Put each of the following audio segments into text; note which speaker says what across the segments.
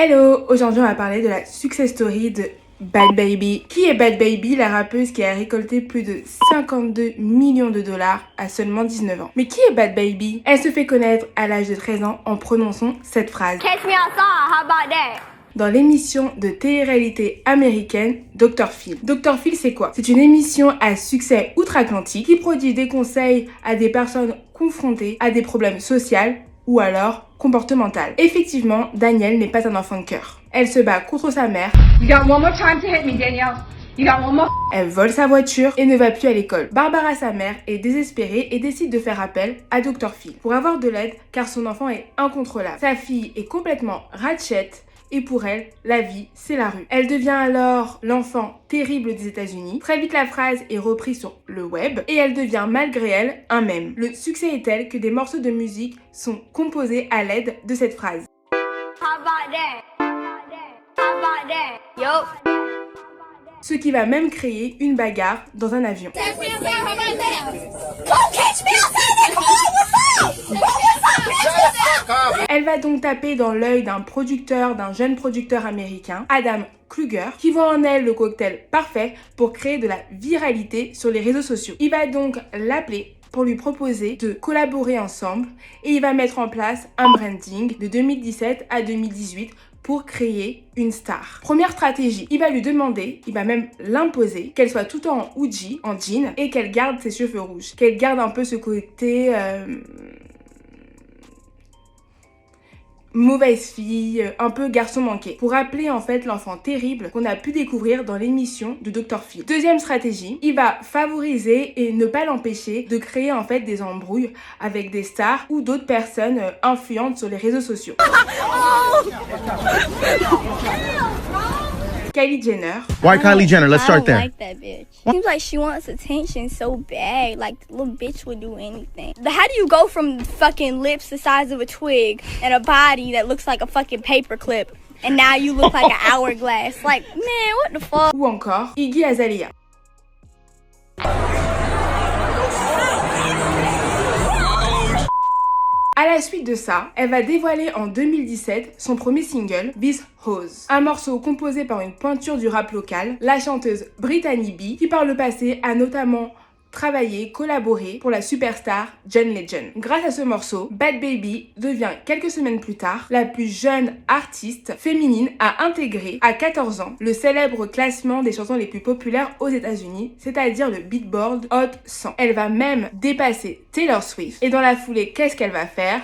Speaker 1: Hello! Aujourd'hui on va parler de la success story de Bhad Bhabie. Qui est Bhad Bhabie, la rappeuse qui a récolté plus de 52 millions de dollars à seulement 19 ans? Mais qui est Bhad Bhabie? Elle se fait connaître à l'âge de 13 ans en prononçant cette phrase.
Speaker 2: Catch me outside, how about that?
Speaker 1: Dans l'émission de télé-réalité américaine Dr. Phil. Dr. Phil, c'est quoi? C'est une émission à succès outre-Atlantique qui produit des conseils à des personnes confrontées à des problèmes sociaux ou alors comportementales. Effectivement, Danielle n'est pas un enfant de cœur. Elle se bat contre sa mère.
Speaker 3: You got one more time to hit me, Danielle. You got one more.
Speaker 1: Elle vole sa voiture et ne va plus à l'école. Barbara, sa mère, est désespérée et décide de faire appel à Dr. Phil pour avoir de l'aide car son enfant est incontrôlable. Sa fille est complètement ratchette. Et pour elle, la vie, c'est la rue. Elle devient alors l'enfant terrible des États-Unis. Très vite, la phrase est reprise sur le web et elle devient malgré elle un mème. Le succès est tel que des morceaux de musique sont composés à l'aide de cette phrase.
Speaker 2: How about that? How about that? Yup.
Speaker 1: Ce qui va même créer une bagarre dans un avion.
Speaker 2: Catch me outside, how about that? Come catch me outside, what's up?
Speaker 1: Elle va donc taper dans l'œil d'un jeune producteur américain, Adam Kluger, qui voit en elle le cocktail parfait pour créer de la viralité sur les réseaux sociaux. Il va donc l'appeler pour lui proposer de collaborer ensemble et il va mettre en place un branding de 2017 à 2018 pour créer une star. Première stratégie, il va lui demander, il va même l'imposer, qu'elle soit tout en hoodie, en jean, et qu'elle garde ses cheveux rouges. Qu'elle garde un peu ce côté... mauvaise fille, un peu garçon manqué, pour rappeler en fait l'enfant terrible qu'on a pu découvrir dans l'émission de Dr. Phil. Deuxième stratégie, il va favoriser et ne pas l'empêcher de créer en fait des embrouilles avec des stars ou d'autres personnes influentes sur les réseaux sociaux. Kylie Jenner.
Speaker 4: Why Kylie Jenner? Let's start there.
Speaker 5: I don't like that bitch. Seems like she wants attention so bad. Like the little bitch would do anything. How do you go from fucking lips the size of a twig and a body that looks like a fucking paperclip, and now you look like an hourglass? Like, man, what the fuck?
Speaker 1: Ou encore Iggy Azalea. À la suite de ça, elle va dévoiler en 2017 son premier single, This Hose. Un morceau composé par une pointure du rap local, la chanteuse Brittany B, qui par le passé a notamment travaillé, collaboré pour la superstar John Legend. Grâce à ce morceau, Bhad Bhabie devient quelques semaines plus tard la plus jeune artiste féminine à intégrer à 14 ans le célèbre classement des chansons les plus populaires aux États-Unis, c'est-à-dire le Billboard Hot 100. Elle va même dépasser Taylor Swift et dans la foulée, qu'est-ce qu'elle va faire?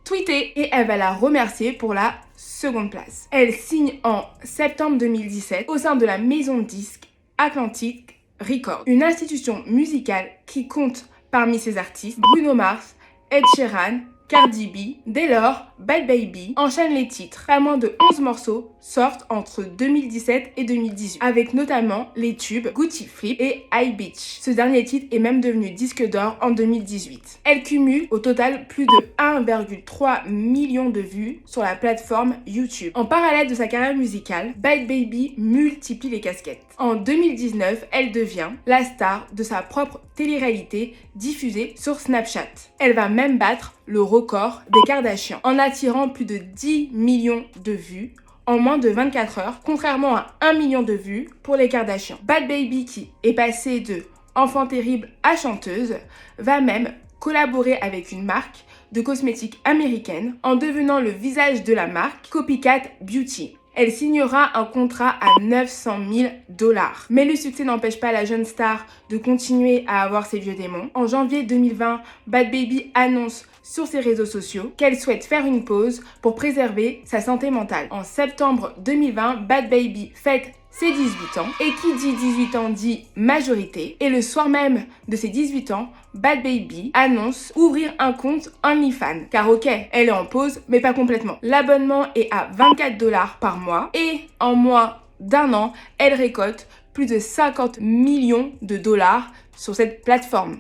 Speaker 1: Tweeter et elle va la remercier pour la seconde place. Elle signe en septembre 2017 au sein de la maison de disques Atlantic Records, une institution musicale qui compte parmi ses artistes Bruno Mars, Ed Sheeran, Cardi B. Dès lors, Bhad Bhabie enchaîne les titres. Pas moins de 11 morceaux sortent entre 2017 et 2018, avec notamment les tubes Gucci Flip et High Beach. Ce dernier titre est même devenu disque d'or en 2018. Elle cumule au total plus de 1,3 million de vues sur la plateforme YouTube. En parallèle de sa carrière musicale, Bhad Bhabie multiplie les casquettes. En 2019, elle devient la star de sa propre télé-réalité diffusée sur Snapchat. Elle va même battre le record des Kardashians en attirant plus de 10 millions de vues en moins de 24 heures, contrairement à 1 million de vues pour les Kardashians. Bhad Bhabie, qui est passée de enfant terrible à chanteuse, va même collaborer avec une marque de cosmétiques américaine en devenant le visage de la marque Copycat Beauty. Elle signera un contrat à 900 000 $. Mais le succès n'empêche pas la jeune star de continuer à avoir ses vieux démons. En janvier 2020, Bhad Bhabie annonce sur ses réseaux sociaux qu'elle souhaite faire une pause pour préserver sa santé mentale. En septembre 2020, Bhad Bhabie fête ses 18 ans. Et qui dit 18 ans dit majorité. Et le soir même de ses 18 ans, Bhad Bhabie annonce ouvrir un compte OnlyFans. Car ok, elle est en pause, mais pas complètement. L'abonnement est à 24 $ par mois. Et en moins d'un an, elle récolte plus de 50 millions de dollars sur cette plateforme.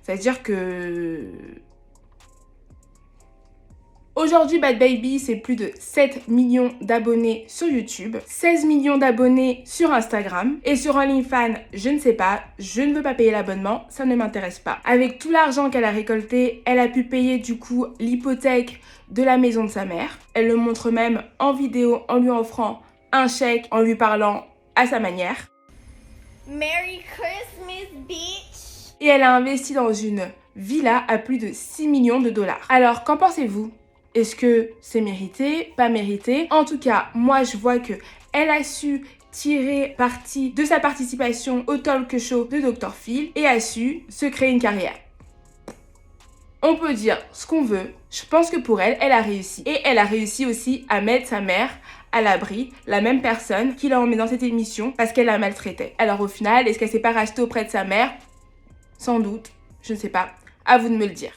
Speaker 1: C'est-à-dire que... Aujourd'hui, Bhad Bhabie, c'est plus de 7 millions d'abonnés sur YouTube, 16 millions d'abonnés sur Instagram, et sur OnlyFans, je ne sais pas, je ne veux pas payer l'abonnement, ça ne m'intéresse pas. Avec tout l'argent qu'elle a récolté, elle a pu payer du coup l'hypothèque de la maison de sa mère. Elle le montre même en vidéo en lui offrant un chèque, en lui parlant à sa manière.
Speaker 5: Merry Christmas, bitch!
Speaker 1: Et elle a investi dans une villa à plus de 6 millions de dollars. Alors, qu'en pensez-vous? Est-ce que c'est mérité? Pas mérité? En tout cas, moi je vois que elle a su tirer parti de sa participation au talk show de Dr. Phil et a su se créer une carrière. On peut dire ce qu'on veut. Je pense que pour elle, elle a réussi. Et elle a réussi aussi à mettre sa mère à l'abri, la même personne qui l'a emmenée dans cette émission parce qu'elle la maltraitait. Alors au final, est-ce qu'elle s'est pas rachetée auprès de sa mère? Sans doute, je ne sais pas. À vous de me le dire.